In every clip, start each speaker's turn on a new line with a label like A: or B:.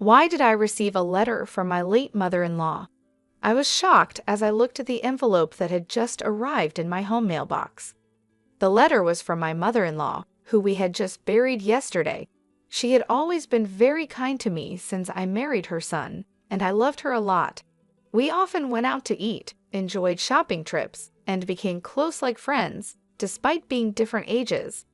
A: Why did I receive a letter from my late mother-in-law? I was shocked as I looked at the envelope that had just arrived in my home mailbox. The letter was from my mother-in-law, who we had just buried yesterday. She had always been very kind to me since I married her son, and I loved her a lot. We often went out to eat, enjoyed shopping trips, and became close like friends, despite being different ages.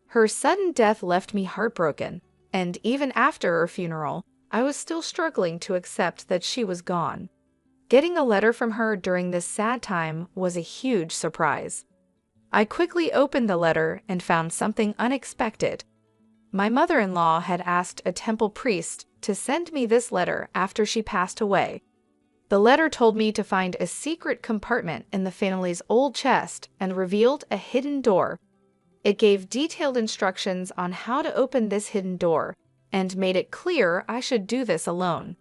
A: Her sudden death left me heartbroken, and even after her funeral, I was still struggling to accept that she was gone. Getting a letter from her during this sad time was a huge surprise. I quickly opened the letter and found something unexpected. My mother-in-law had asked a temple priest to send me this letter after she passed away. The letter told me to find a secret compartment in the family's old chest and revealed a hidden door. It gave detailed instructions on how to open this hidden door and made it clear I should do this alone.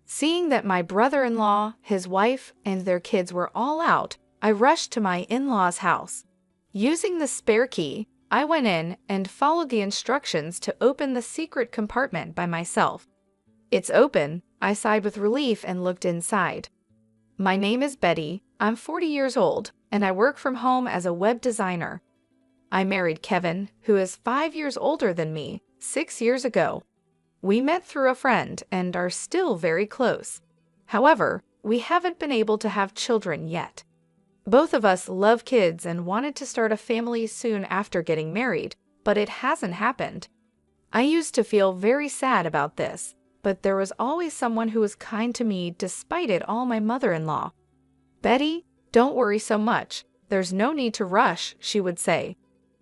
A: Seeing that my brother-in-law, his wife, and their kids were all out, I rushed to my in-laws' house. Using the spare key, I went in and followed the instructions to open the secret compartment by myself. "It's open," I sighed with relief and looked inside. "My name is Betty, I'm 40 years old, and I work from home as a web designer. I married Kevin, who is 5 years older than me, 6 years ago. We met through a friend and are still very close. However, we haven't been able to have children yet. Both of us love kids and wanted to start a family soon after getting married, but it hasn't happened. I used to feel very sad about this, but there was always someone who was kind to me despite it all, my mother-in-law. Betty, don't worry so much. There's no need to rush," she would say.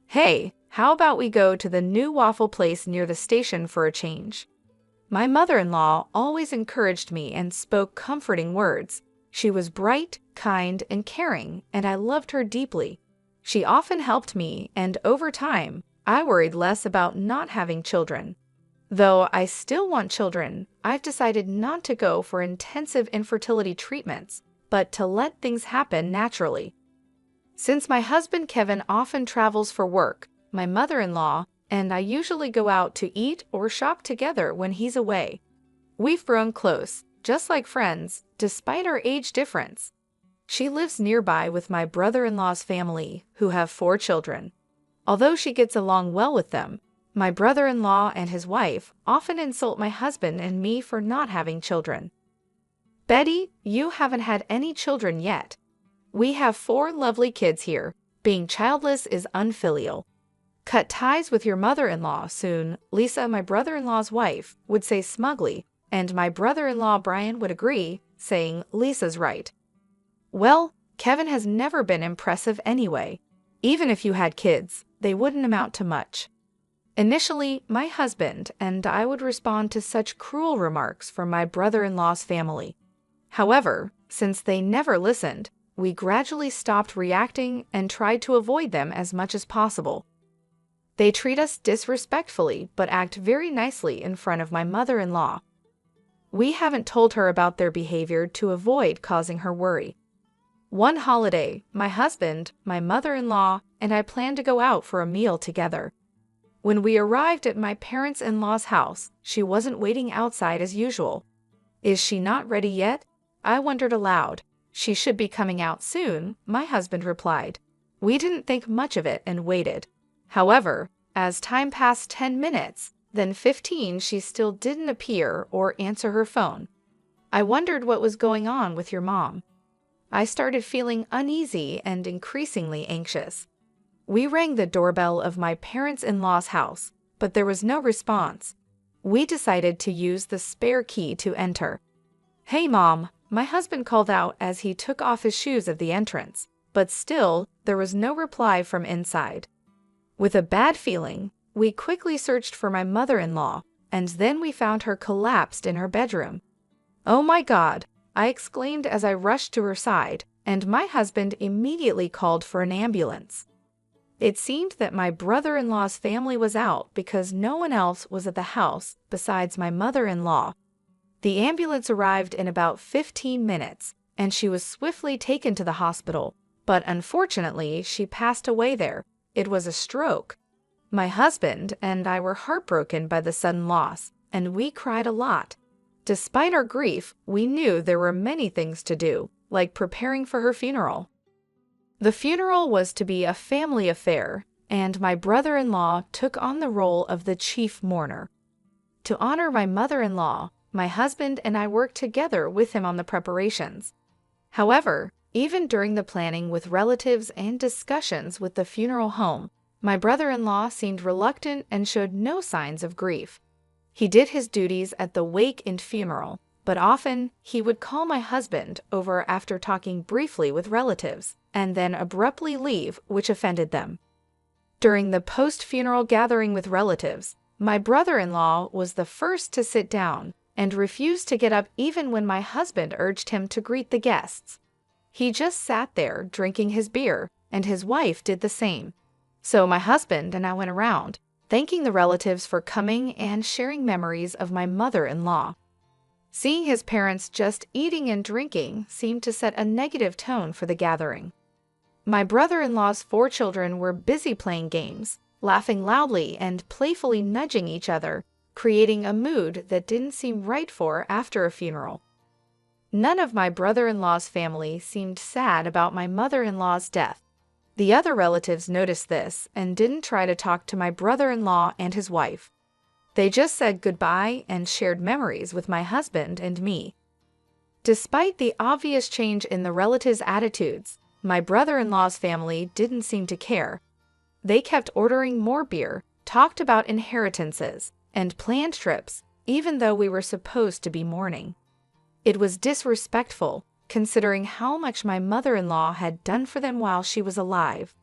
A: "Hey, how about we go to the new waffle place near the station for a change?" My mother-in-law always encouraged me and spoke comforting words. She was bright, kind, and caring, and I loved her deeply. She often helped me, and over time, I worried less about not having children. Though I still want children, I've decided not to go for intensive infertility treatments, but to let things happen naturally. Since my husband Kevin often travels for work, my mother-in-law and I usually go out to eat or shop together when he's away. We've grown close, just like friends, despite our age difference. She lives nearby with my brother-in-law's family, who have 4 children. Although she gets along well with them, my brother-in-law and his wife often insult my husband and me for not having children. "Betty, you haven't had any children yet. We have 4 lovely kids here. Being childless is unfilial. Cut ties with your mother-in-law soon," Lisa, my brother-in-law's wife, would say smugly, and my brother-in-law Brian would agree, saying, "Lisa's right." Well, Kevin has never been impressive anyway. Even if you had kids, they wouldn't amount to much. Initially, my husband and I would respond to such cruel remarks from my brother-in-law's family. However, since they never listened, we gradually stopped reacting and tried to avoid them as much as possible. They treat us disrespectfully but act very nicely in front of my mother-in-law. We haven't told her about their behavior to avoid causing her worry. One holiday, my husband, my mother-in-law, and I planned to go out for a meal together. When we arrived at my parents-in-law's house, she wasn't waiting outside as usual. "Is she not ready yet?" I wondered aloud. "She should be coming out soon," my husband replied. We didn't think much of it and waited. However, as time passed 10 minutes, then 15, she still didn't appear or answer her phone. I wondered what was going on with your mom. I started feeling uneasy and increasingly anxious. We rang the doorbell of my parents-in-law's house, but there was no response. We decided to use the spare key to enter. "Hey, Mom," my husband called out as he took off his shoes at the entrance, but still, there was no reply from inside. With a bad feeling, we quickly searched for my mother-in-law, and then we found her collapsed in her bedroom. "Oh my God," I exclaimed as I rushed to her side, and my husband immediately called for an ambulance. It seemed that my brother-in-law's family was out because no one else was at the house besides my mother-in-law. The ambulance arrived in about 15 minutes, and she was swiftly taken to the hospital, but unfortunately, she passed away there. It was a stroke. My husband and I were heartbroken by the sudden loss, and we cried a lot. Despite our grief, we knew there were many things to do, like preparing for her funeral. The funeral was to be a family affair, and my brother-in-law took on the role of the chief mourner. To honor my mother-in-law, my husband and I worked together with him on the preparations. However, even during the planning with relatives and discussions with the funeral home, my brother-in-law seemed reluctant and showed no signs of grief. He did his duties at the wake and funeral, but often he would call my husband over after talking briefly with relatives, and then abruptly leave, which offended them. During the post-funeral gathering with relatives, my brother-in-law was the first to sit down and refused to get up even when my husband urged him to greet the guests. He just sat there drinking his beer, and his wife did the same. So my husband and I went around, thanking the relatives for coming and sharing memories of my mother-in-law. Seeing his parents just eating and drinking seemed to set a negative tone for the gathering. My brother-in-law's 4 children were busy playing games, laughing loudly and playfully nudging each other, creating a mood that didn't seem right for after a funeral. None of my brother-in-law's family seemed sad about my mother-in-law's death. The other relatives noticed this and didn't try to talk to my brother-in-law and his wife. They just said goodbye and shared memories with my husband and me. Despite the obvious change in the relatives' attitudes, my brother-in-law's family didn't seem to care. They kept ordering more beer, talked about inheritances, and planned trips, even though we were supposed to be mourning. It was disrespectful, considering how much my mother-in-law had done for them while she was alive.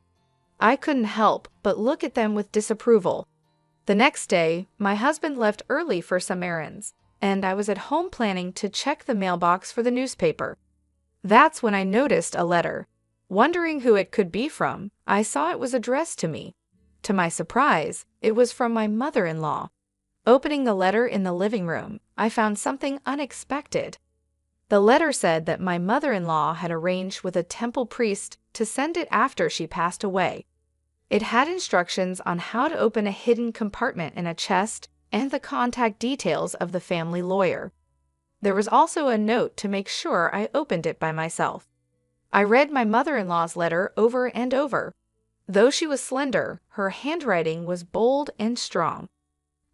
A: I couldn't help but look at them with disapproval. The next day, my husband left early for some errands, and I was at home planning to check the mailbox for the newspaper. That's when I noticed a letter. Wondering who it could be from, I saw it was addressed to me. To my surprise, it was from my mother-in-law. Opening the letter in the living room, I found something unexpected. The letter said that my mother-in-law had arranged with a temple priest to send it after she passed away. It had instructions on how to open a hidden compartment in a chest and the contact details of the family lawyer. There was also a note to make sure I opened it by myself. I read my mother-in-law's letter over and over. Though she was slender, her handwriting was bold and strong.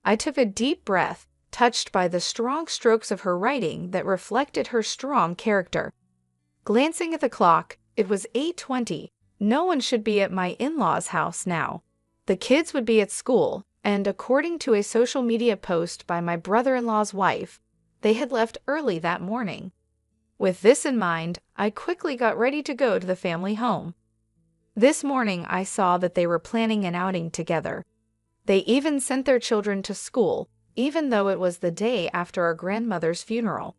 A: I took a deep breath, touched by the strong strokes of her writing that reflected her strong character. Glancing at the clock, it was 8:20. No one should be at my in-laws' house now. The kids would be at school, and according to a social media post by my brother-in-law's wife, they had left early that morning. With this in mind, I quickly got ready to go to the family home. This morning, I saw that they were planning an outing together. They even sent their children to school, even though it was the day after our grandmother's funeral.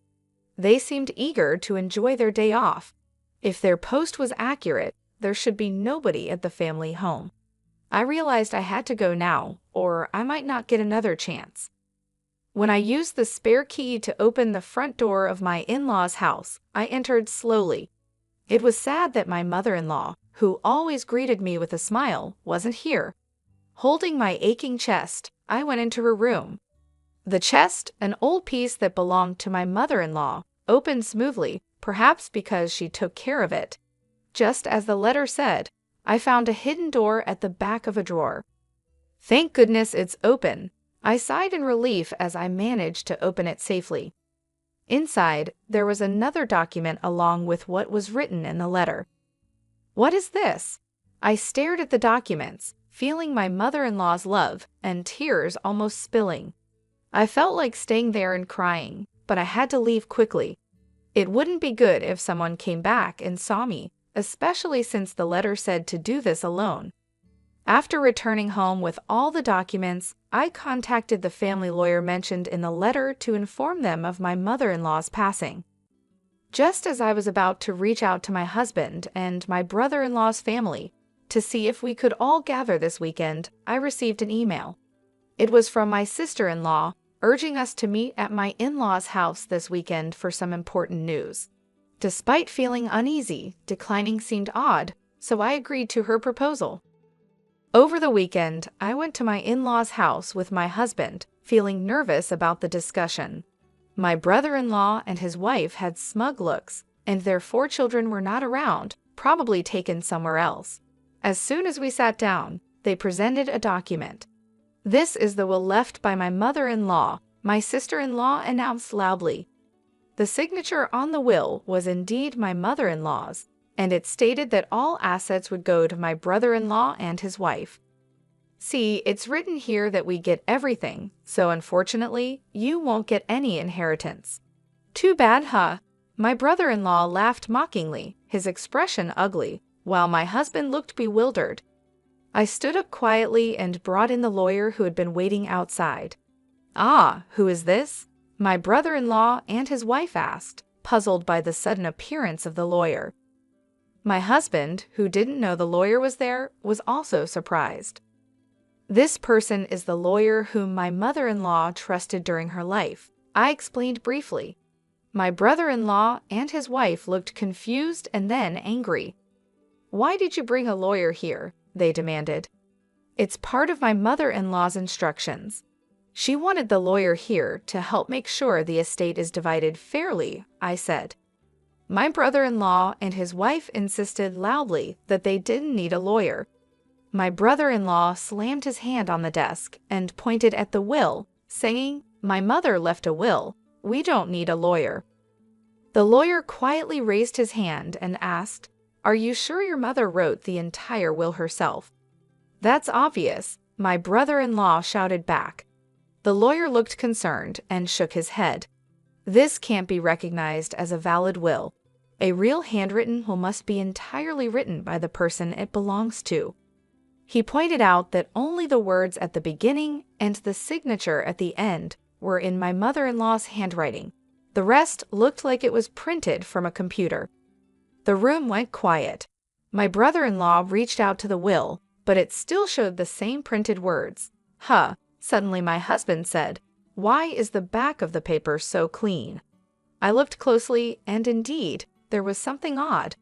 A: They seemed eager to enjoy their day off. If their post was accurate, there should be nobody at the family home. I realized I had to go now, or I might not get another chance. When I used the spare key to open the front door of my in-laws' house, I entered slowly. It was sad that my mother-in-law, who always greeted me with a smile, wasn't here. Holding my aching chest, I went into her room. The chest, an old piece that belonged to my mother-in-law, opened smoothly, perhaps because she took care of it. Just as the letter said, I found a hidden door at the back of a drawer. Thank goodness it's open. I sighed in relief as I managed to open it safely. Inside, there was another document along with what was written in the letter. What is this? I stared at the documents, feeling my mother-in-law's love and tears almost spilling. I felt like staying there and crying, but I had to leave quickly. It wouldn't be good if someone came back and saw me, especially since the letter said to do this alone. After returning home with all the documents, I contacted the family lawyer mentioned in the letter to inform them of my mother-in-law's passing. Just as I was about to reach out to my husband and my brother-in-law's family to see if we could all gather this weekend, I received an email. It was from my sister-in-law, urging us to meet at my in-laws' house this weekend for some important news. Despite feeling uneasy, declining seemed odd, so I agreed to her proposal. Over the weekend, I went to my in-laws' house with my husband, feeling nervous about the discussion. My brother-in-law and his wife had smug looks, and their 4 children were not around, probably taken somewhere else. As soon as we sat down, they presented a document. "This is the will left by my mother-in-law," my sister-in-law announced loudly. The signature on the will was indeed my mother-in-law's, and it stated that all assets would go to my brother-in-law and his wife. "See, it's written here that we get everything, so unfortunately, you won't get any inheritance." "Too bad, huh?" My brother-in-law laughed mockingly, his expression ugly, while my husband looked bewildered. I stood up quietly and brought in the lawyer who had been waiting outside. "Ah, who is this?" my brother-in-law and his wife asked, puzzled by the sudden appearance of the lawyer. My husband, who didn't know the lawyer was there, was also surprised. "This person is the lawyer whom my mother-in-law trusted during her life," I explained briefly. My brother-in-law and his wife looked confused and then angry. "Why did you bring a lawyer here?" they demanded. "It's part of my mother-in-law's instructions. She wanted the lawyer here to help make sure the estate is divided fairly," I said. My brother-in-law and his wife insisted loudly that they didn't need a lawyer. My brother-in-law slammed his hand on the desk and pointed at the will, saying, "My mother left a will. We don't need a lawyer." The lawyer quietly raised his hand and asked, "Are you sure your mother wrote the entire will herself?" "That's obvious," my brother-in-law shouted back. The lawyer looked concerned and shook his head. "This can't be recognized as a valid will. A real handwritten will must be entirely written by the person it belongs to." He pointed out that only the words at the beginning and the signature at the end were in my mother-in-law's handwriting. The rest looked like it was printed from a computer. The room went quiet. My brother-in-law reached out to the will, but it still showed the same printed words. "Huh," suddenly my husband said. "Why is the back of the paper so clean?" I looked closely, and indeed, there was something odd.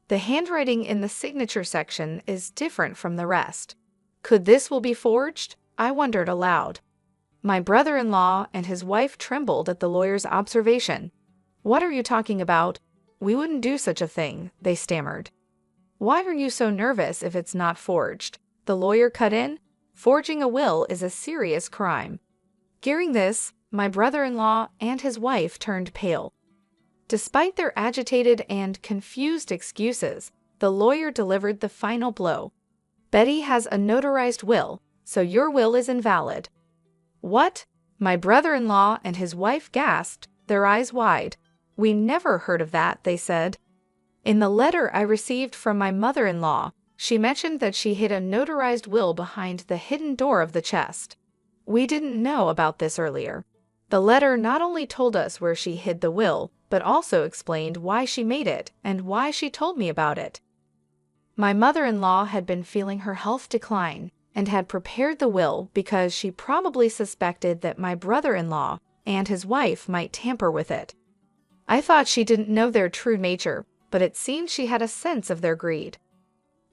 A: The handwriting in the signature section is different from the rest. Could this will be forged? I wondered aloud. My brother-in-law and his wife trembled at the lawyer's observation. "What are you talking about? We wouldn't do such a thing," they stammered. "Why are you so nervous if it's not forged?" the lawyer cut in. "Forging a will is a serious crime." Hearing this, my brother-in-law and his wife turned pale. Despite their agitated and confused excuses, the lawyer delivered the final blow. "Betty has a notarized will, so your will is invalid." "What?" my brother-in-law and his wife gasped, their eyes wide. "We never heard of that," they said. In the letter I received from my mother-in-law, she mentioned that she hid a notarized will behind the hidden door of the chest. We didn't know about this earlier. The letter not only told us where she hid the will, but also explained why she made it and why she told me about it. My mother-in-law had been feeling her health decline and had prepared the will because she probably suspected that my brother-in-law and his wife might tamper with it. I thought she didn't know their true nature, but it seemed she had a sense of their greed.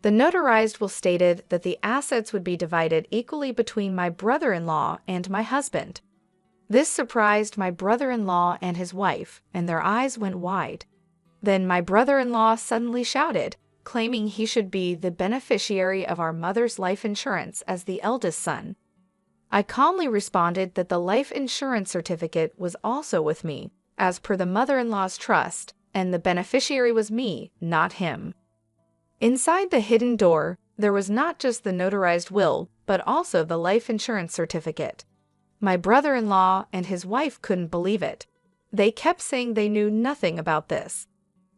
A: The notarized will stated that the assets would be divided equally between my brother-in-law and my husband. This surprised my brother-in-law and his wife, and their eyes went wide. Then my brother-in-law suddenly shouted, claiming he should be the beneficiary of our mother's life insurance as the eldest son. I calmly responded that the life insurance certificate was also with me, as per the mother-in-law's trust, and the beneficiary was me, not him. Inside the hidden door, there was not just the notarized will, but also the life insurance certificate. My brother-in-law and his wife couldn't believe it. They kept saying they knew nothing about this.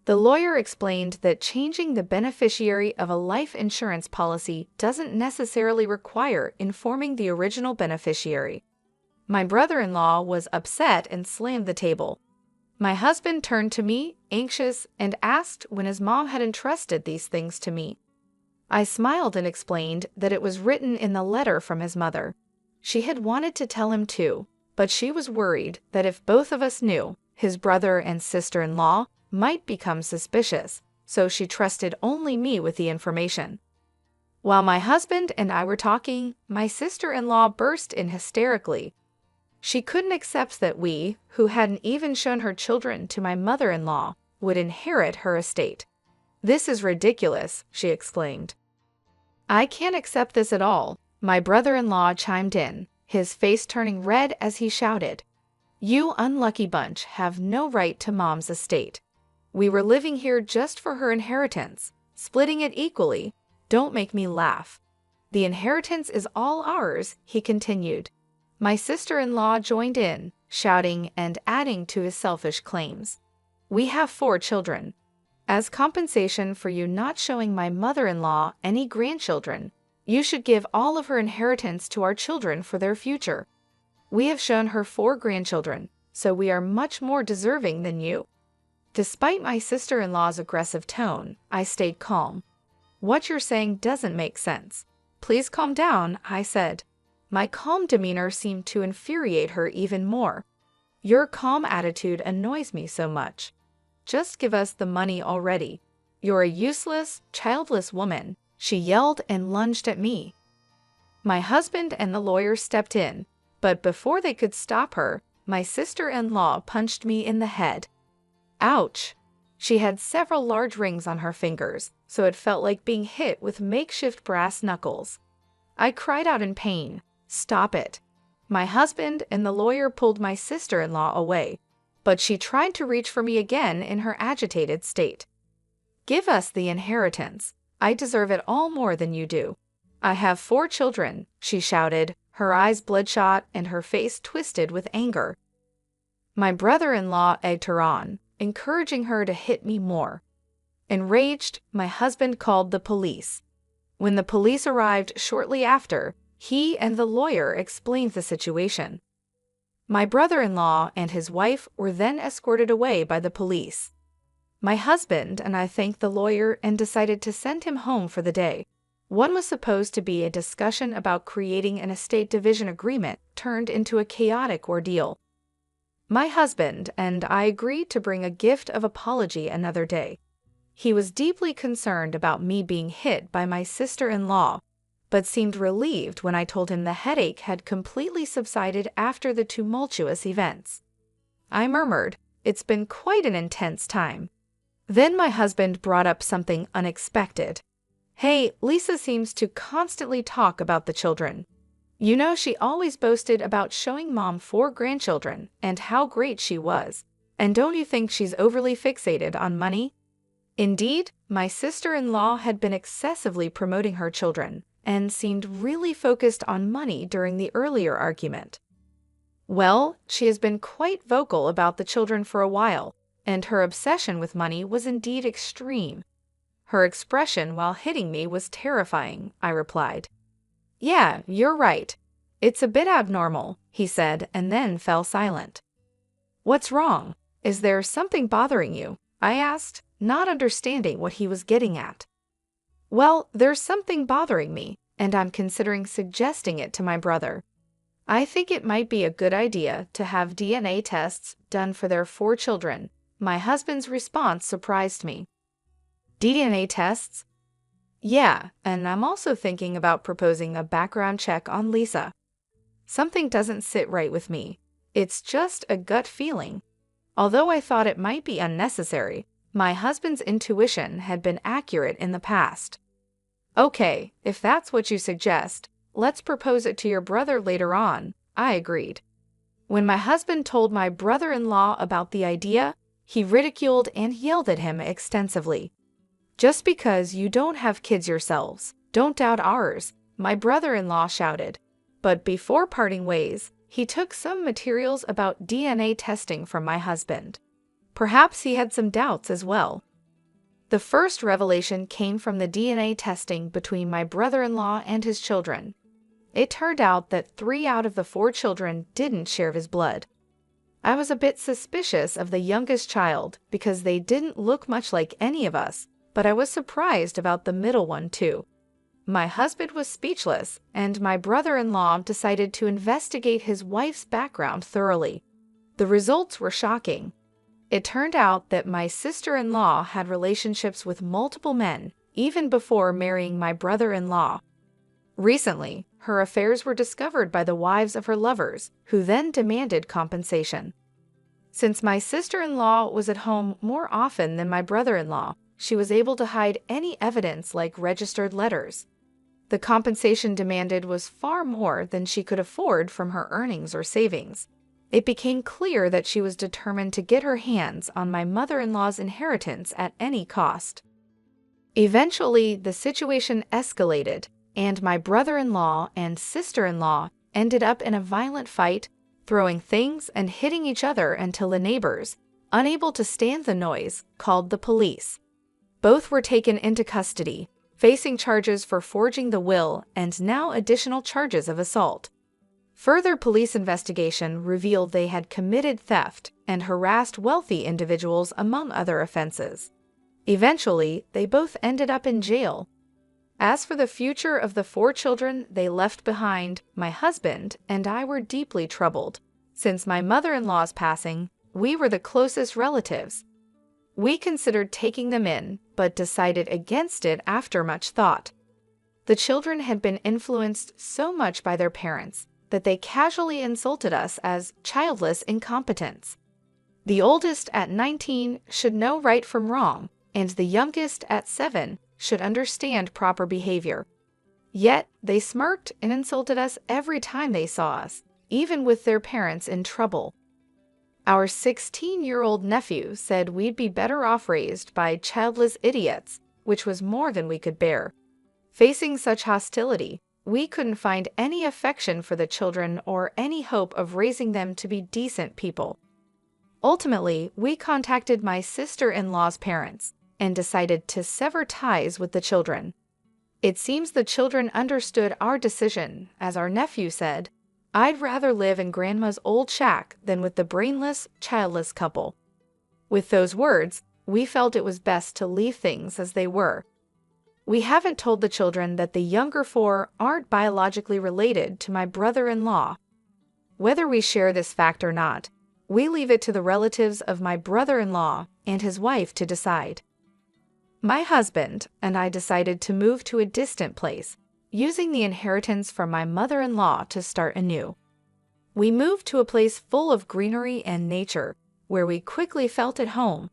A: The lawyer explained that changing the beneficiary of a life insurance policy doesn't necessarily require informing the original beneficiary. My brother-in-law was upset and slammed the table. My husband turned to me, anxious, and asked when his mom had entrusted these things to me. I smiled and explained that it was written in the letter from his mother. She had wanted to tell him too, but she was worried that if both of us knew, his brother and sister-in-law might become suspicious, so she trusted only me with the information. While my husband and I were talking, my sister-in-law burst in hysterically. She couldn't accept that we, who hadn't even shown her children to my mother-in-law, would inherit her estate. "This is ridiculous," she exclaimed. "I can't accept this at all," my brother-in-law chimed in, his face turning red as he shouted. "You unlucky bunch have no right to Mom's estate. We were living here just for her inheritance, splitting it equally. Don't make me laugh. The inheritance is all ours," he continued. My sister-in-law joined in, shouting and adding to his selfish claims. "We have 4 children. As compensation for you not showing my mother-in-law any grandchildren, you should give all of her inheritance to our children for their future. We have shown her 4 grandchildren, so we are much more deserving than you." Despite my sister-in-law's aggressive tone, I stayed calm. "What you're saying doesn't make sense. Please calm down," I said. My calm demeanor seemed to infuriate her even more. "Your calm attitude annoys me so much. Just give us the money already. You're a useless, childless woman," she yelled and lunged at me. My husband and the lawyer stepped in, but before they could stop her, my sister-in-law punched me in the head. Ouch! She had several large rings on her fingers, so it felt like being hit with makeshift brass knuckles. I cried out in pain. "Stop it." My husband and the lawyer pulled my sister-in-law away, but she tried to reach for me again in her agitated state. "Give us the inheritance. I deserve it all more than you do. I have 4 children," she shouted, her eyes bloodshot and her face twisted with anger. My brother-in-law egged her on, encouraging her to hit me more. Enraged, my husband called the police. When the police arrived shortly after, he and the lawyer explained the situation. My brother-in-law and his wife were then escorted away by the police. My husband and I thanked the lawyer and decided to send him home for the day. What was supposed to be a discussion about creating an estate division agreement turned into a chaotic ordeal. My husband and I agreed to bring a gift of apology another day. He was deeply concerned about me being hit by my sister-in-law, but seemed relieved when I told him the headache had completely subsided after the tumultuous events. I murmured, "It's been quite an intense time." Then my husband brought up something unexpected. "Hey, Lisa seems to constantly talk about the children. You know, she always boasted about showing Mom 4 grandchildren and how great she was. And don't you think she's overly fixated on money?" Indeed, my sister-in-law had been excessively promoting her children and seemed really focused on money during the earlier argument. "Well, she has been quite vocal about the children for a while, and her obsession with money was indeed extreme. Her expression while hitting me was terrifying," I replied. "Yeah, you're right. It's a bit abnormal," he said, and then fell silent. "What's wrong? Is there something bothering you?" I asked, not understanding what he was getting at. "Well, there's something bothering me, and I'm considering suggesting it to my brother. I think it might be a good idea to have DNA tests done for their 4 children." My husband's response surprised me. "DNA tests?" "Yeah, and I'm also thinking about proposing a background check on Lisa. Something doesn't sit right with me. It's just a gut feeling." Although I thought it might be unnecessary, my husband's intuition had been accurate in the past. "Okay, if that's what you suggest, let's propose it to your brother later on," I agreed. When my husband told my brother-in-law about the idea, he ridiculed and yelled at him extensively. "Just because you don't have kids yourselves, don't doubt ours," my brother-in-law shouted. But before parting ways, he took some materials about DNA testing from my husband. Perhaps he had some doubts as well. The first revelation came from the DNA testing between my brother-in-law and his children. It turned out that 3 out of the 4 children didn't share his blood. I was a bit suspicious of the youngest child because they didn't look much like any of us, but I was surprised about the middle one too. My husband was speechless, and my brother-in-law decided to investigate his wife's background thoroughly. The results were shocking. It turned out that my sister-in-law had relationships with multiple men, even before marrying my brother-in-law. Recently, her affairs were discovered by the wives of her lovers, who then demanded compensation. Since my sister-in-law was at home more often than my brother-in-law, she was able to hide any evidence like registered letters. The compensation demanded was far more than she could afford from her earnings or savings. It became clear that she was determined to get her hands on my mother-in-law's inheritance at any cost. Eventually, the situation escalated, and my brother-in-law and sister-in-law ended up in a violent fight, throwing things and hitting each other until the neighbors, unable to stand the noise, called the police. Both were taken into custody, facing charges for forging the will and now additional charges of assault. Further police investigation revealed they had committed theft and harassed wealthy individuals among other offenses. Eventually, they both ended up in jail. As for the future of the 4 children they left behind, my husband and I were deeply troubled. Since my mother-in-law's passing, we were the closest relatives. We considered taking them in, but decided against it after much thought. The children had been influenced so much by their parents that they casually insulted us as childless incompetents. The oldest at 19 should know right from wrong, and the youngest at 7 should understand proper behavior. Yet they smirked and insulted us every time they saw us, even with their parents in trouble. Our 16-year-old nephew said we'd be better off raised by childless idiots, which was more than we could bear. Facing such hostility, we couldn't find any affection for the children or any hope of raising them to be decent people. Ultimately, we contacted my sister-in-law's parents and decided to sever ties with the children. It seems the children understood our decision, as our nephew said, "I'd rather live in Grandma's old shack than with the brainless, childless couple." With those words, we felt it was best to leave things as they were. We haven't told the children that the younger 4 aren't biologically related to my brother-in-law. Whether we share this fact or not, we leave it to the relatives of my brother-in-law and his wife to decide. My husband and I decided to move to a distant place, using the inheritance from my mother-in-law to start anew. We moved to a place full of greenery and nature, where we quickly felt at home.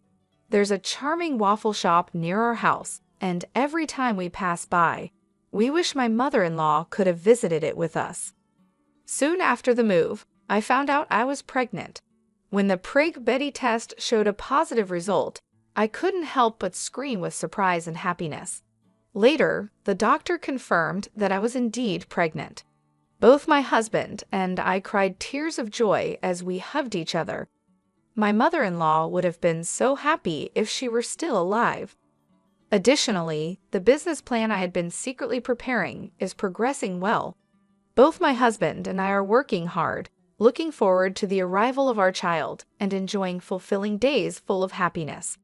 A: There's a charming waffle shop near our house, and every time we pass by, we wish my mother-in-law could have visited it with us. Soon after the move, I found out I was pregnant. When the Prig Betty test showed a positive result, I couldn't help but scream with surprise and happiness. Later, the doctor confirmed that I was indeed pregnant. Both my husband and I cried tears of joy as we hugged each other. My mother-in-law would have been so happy if she were still alive. Additionally, the business plan I had been secretly preparing is progressing well. Both my husband and I are working hard, looking forward to the arrival of our child and enjoying fulfilling days full of happiness.